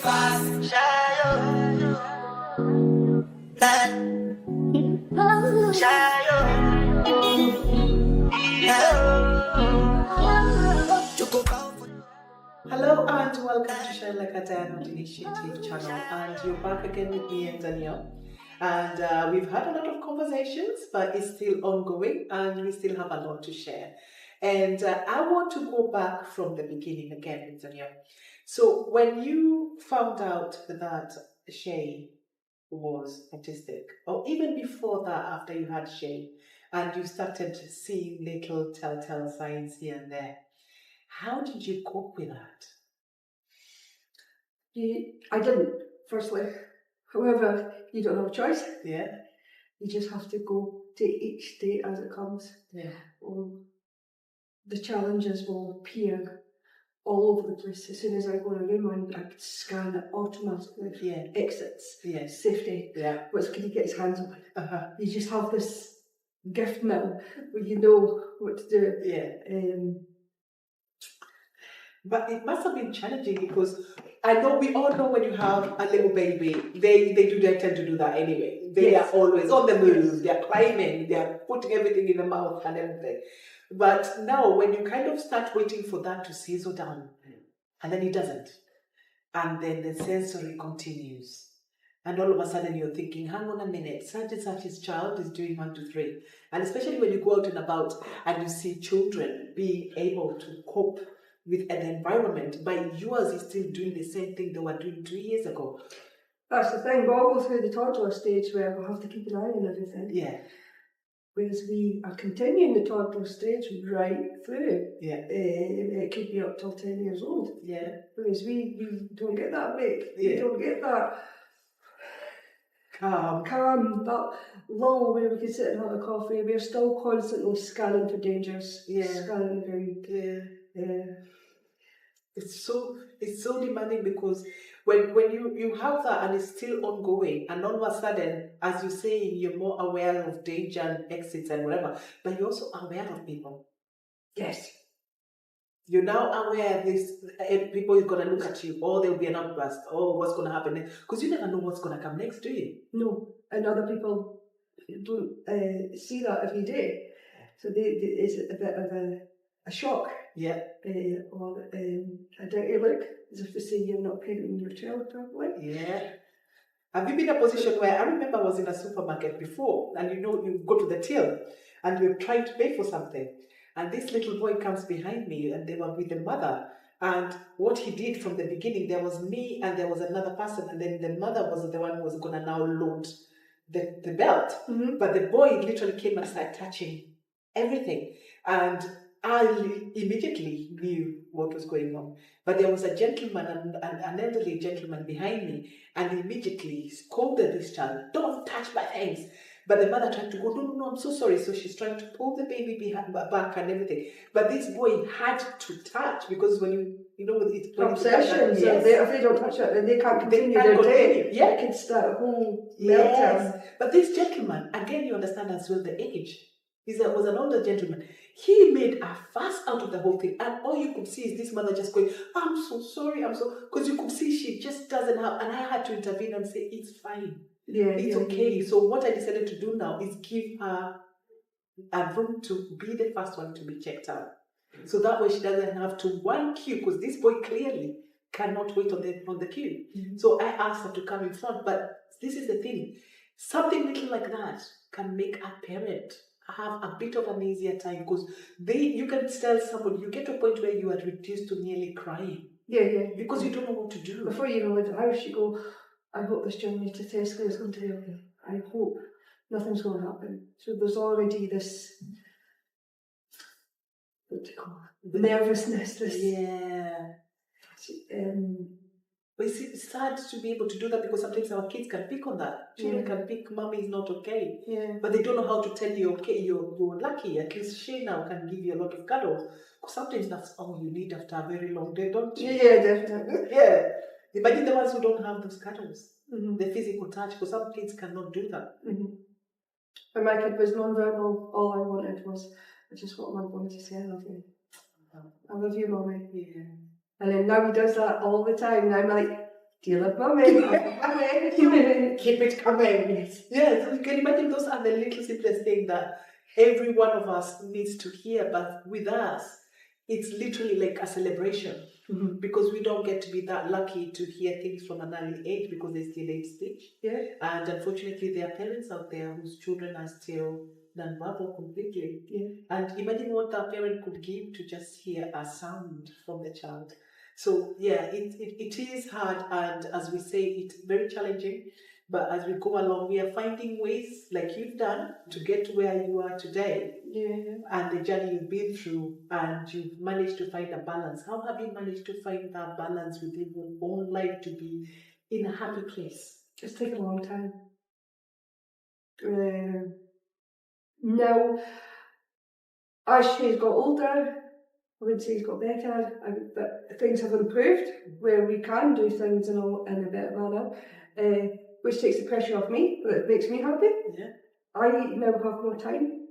fast. Hello and welcome to Shinelikeadiamond.initiative channel, and you're back again with me and Danielle. And we've had a lot of conversations, but it's still ongoing and we still have a lot to share. And I want to go back from the beginning again with Danielle. So when you found out that Shay was autistic, or even before that, after you had Shay, and you started seeing little telltale signs here and there, how did you cope with that? I didn't, firstly. However, you don't have a choice. Yeah. You just have to go take each day as it comes. Yeah. The challenges will appear all over the place. As soon as I go in a room, I could scan it automatically. Yeah. Exits. Yeah. Safety. Yeah. What can he get his hands on? Uh-huh. You just have this gift now where you know what to do. Yeah. But it must have been challenging, because I know we all know when you have a little baby, they tend to do that anyway. They are always on the move, they are climbing, they are putting everything in the mouth and everything. But now when you kind of start waiting for that to sizzle down, and then it doesn't, and then the sensory continues, and all of a sudden you're thinking, hang on a minute, such and such his child is doing 1, 2, 3. And especially when you go out and about and you see children being able to cope with an environment, but yours is still doing the same thing they were doing 2 years ago. That's the thing, we'll go through the toddler stage where we'll have to keep an eye on everything. Yeah. Whereas we are continuing the toddler stage right through. Yeah. It could be up till 10 years old. Yeah. Whereas we don't get that break. Yeah. We don't get that calm, that lull where we can sit and have a coffee. We're still constantly scanning for dangers. Yeah. Scanning the ground. Yeah. It's so demanding, because when you have that and it's still ongoing, and all of a sudden, as you're saying, you're more aware of danger and exits and whatever, but you're also aware of people. Yes. You're now aware this people is gonna look at you, or there'll be an outburst, or what's gonna happen next, because you never know what's gonna come next, do you? No, and other people don't see that every day, so it's a bit of a shock. Yeah. Or a dirty look, as if to say you're not parenting your child properly. Yeah. Have you been in a position where, I remember I was in a supermarket before, and you go to the till and you're trying to pay for something, and this little boy comes behind me, and they were with the mother, and what he did from the beginning, there was me and there was another person, and then the mother was the one who was going to now load the belt. Mm-hmm. But the boy literally came and started touching everything, and I immediately knew what was going on. But there was a gentleman, an elderly gentleman behind me, and he immediately scolded this child, "Don't touch my things." But the mother tried to go, no, I'm so sorry. So she's trying to pull the baby back and everything. But this boy had to touch, because when it's obsessions. Yes. If they don't touch it, then they can't continue their day. Yeah. It can start a whole meltdown. But this gentleman, again, you understand as well the age. Was an older gentleman. He made a fuss out of the whole thing, and all you could see is this mother just going, "I'm so sorry, because you could see she just doesn't have," and I had to intervene and say, "It's fine. It's okay." So what I decided to do now is give her a room to be the first one to be checked out. So that way she doesn't have to one queue, because this boy clearly cannot wait on the queue. Mm-hmm. So I asked her to come in front. But this is the thing. Something little like that can make a parent have a bit of an easier time, because you can tell someone, you get to a point where you are reduced to nearly crying. Yeah. Because you don't know what to do. Before you know it, the house, you go, I hope this journey to Tesco is going to be okay. I hope nothing's going to happen. So there's already this, what do you call it? Nervousness. But it's sad to be able to do that, because sometimes our kids can pick on that. Children can pick, "Mommy is not okay." Yeah. But they don't know how to tell you, okay, you're lucky. At least she now can give you a lot of cuddles. Because sometimes that's all you need after a very long day, don't you? Yeah, definitely. Yeah. Imagine the ones who don't have those cuddles. Mm-hmm. The physical touch, because some kids cannot do that. Mm-hmm. When my kid was non-verbal, all I wanted was, I just want my boy to say, "I love you. I love you, Mommy." Yeah. And then now he does that all the time, and I'm like, dear love mummy, mummy, Keep it coming. Yeah, so you can imagine those are the little simplest things that every one of us needs to hear, but with us, it's literally like a celebration because we don't get to be that lucky to hear things from an early age because they're still late speech. Yeah. And unfortunately, there are parents out there whose children are still non-verbal completely. Yeah. And imagine what that parent could give to just hear a sound from the child. So yeah, it is hard, and as we say, it's very challenging. But as we go along, we are finding ways, like you've done, to get to where you are today. Yeah. And the journey you've been through, and you've managed to find a balance. How have you managed to find that balance within your own life to be in a happy place? It's taken a long time. Now, as she's got older, I wouldn't say he's got better, but things have improved where we can do things in a better manner, which takes the pressure off me, but it makes me happy. Yeah. I now have more time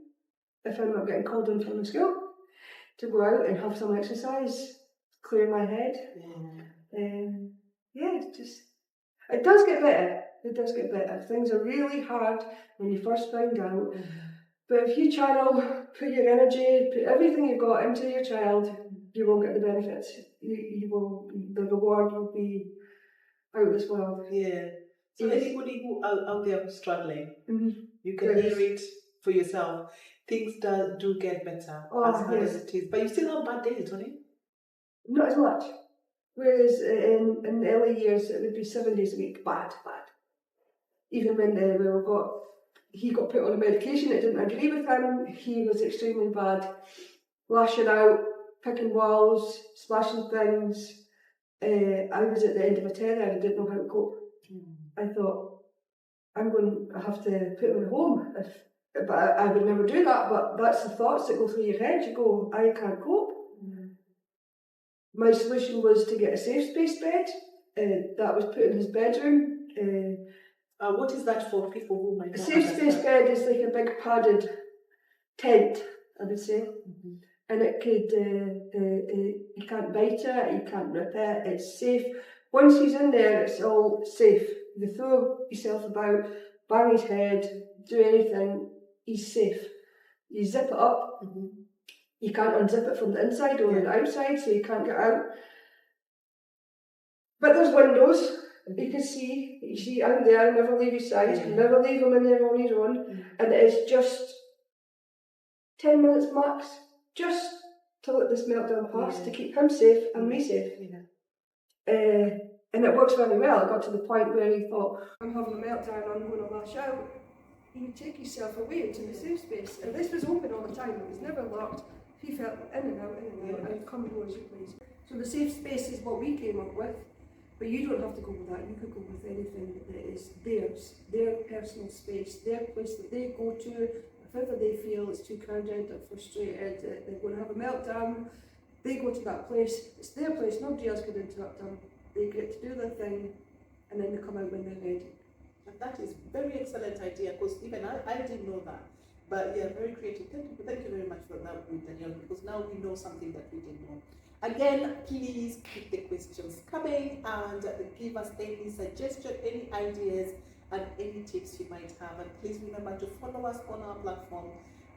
if I'm not getting called in from the school to go out and have some exercise, clear my head. It does get better. It does get better. Things are really hard when you first find out. But if you channel, put your energy, put everything you've got into your child, you will get the benefits. The reward will be out of this world. Yeah. So anybody who out there who's struggling, you can Yes. hear it for yourself. Things do get better as hard as it is. But you still have bad days, don't you? Not as much. Whereas in the early years, it would be 7 days a week. Bad. Even when he got put on a medication that didn't agree with him, he was extremely bad. Lashing out, picking walls, smashing things. I was at the end of a tether and I didn't know how to cope. I thought, I'm going to have to put him in a home. But I would never do that, but that's the thoughts that go through your head. You go, I can't cope. My solution was to get a safe space bed. That was put in his bedroom. What is that for people who might not A safe space bed is like a big padded tent, I would say. And it could, you can't bite it, you can't rip it, it's safe. Once he's in there, it's all safe. You throw yourself about, bang his head, do anything, he's safe. You zip it up, you can't unzip it from the inside or the outside, so you can't get out. But there's windows. You can see, I'm there, never leave his side, never leave him in there on his own, and it's just 10 minutes max, just to let this meltdown pass, to keep him safe and me safe. And it works very well. It got to the point where he thought, I'm having a meltdown, I'm going to lash out. He would take himself away into the safe space, and this was open all the time, it was never locked. He felt in and out, and come and go as you please. So the safe space is what we came up with. But you don't have to go with that, you could go with anything that is theirs, their personal space, their place that they go to. If ever they feel it's too crowded, they're frustrated, they're going to have a meltdown, they go to that place, it's their place, nobody else could interrupt them. They get to do their thing, and then they come out when they're ready. And that is a very excellent idea, because even I didn't know that. But yeah, very creative. Thank you very much for that, Danielle, because now we know something that we didn't know. Again, please keep the questions coming and give us any suggestions, any ideas, and any tips you might have. And please remember to follow us on our platform,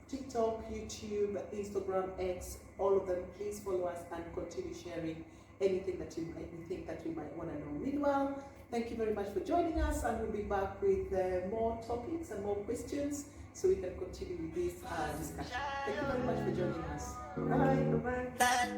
TikTok, YouTube, Instagram, X, all of them. Please follow us and continue sharing anything that you think that you might want to know. Meanwhile, thank you very much for joining us, and we'll be back with more topics and more questions so we can continue with this discussion. Thank you very much for joining us. Bye. Bye-bye.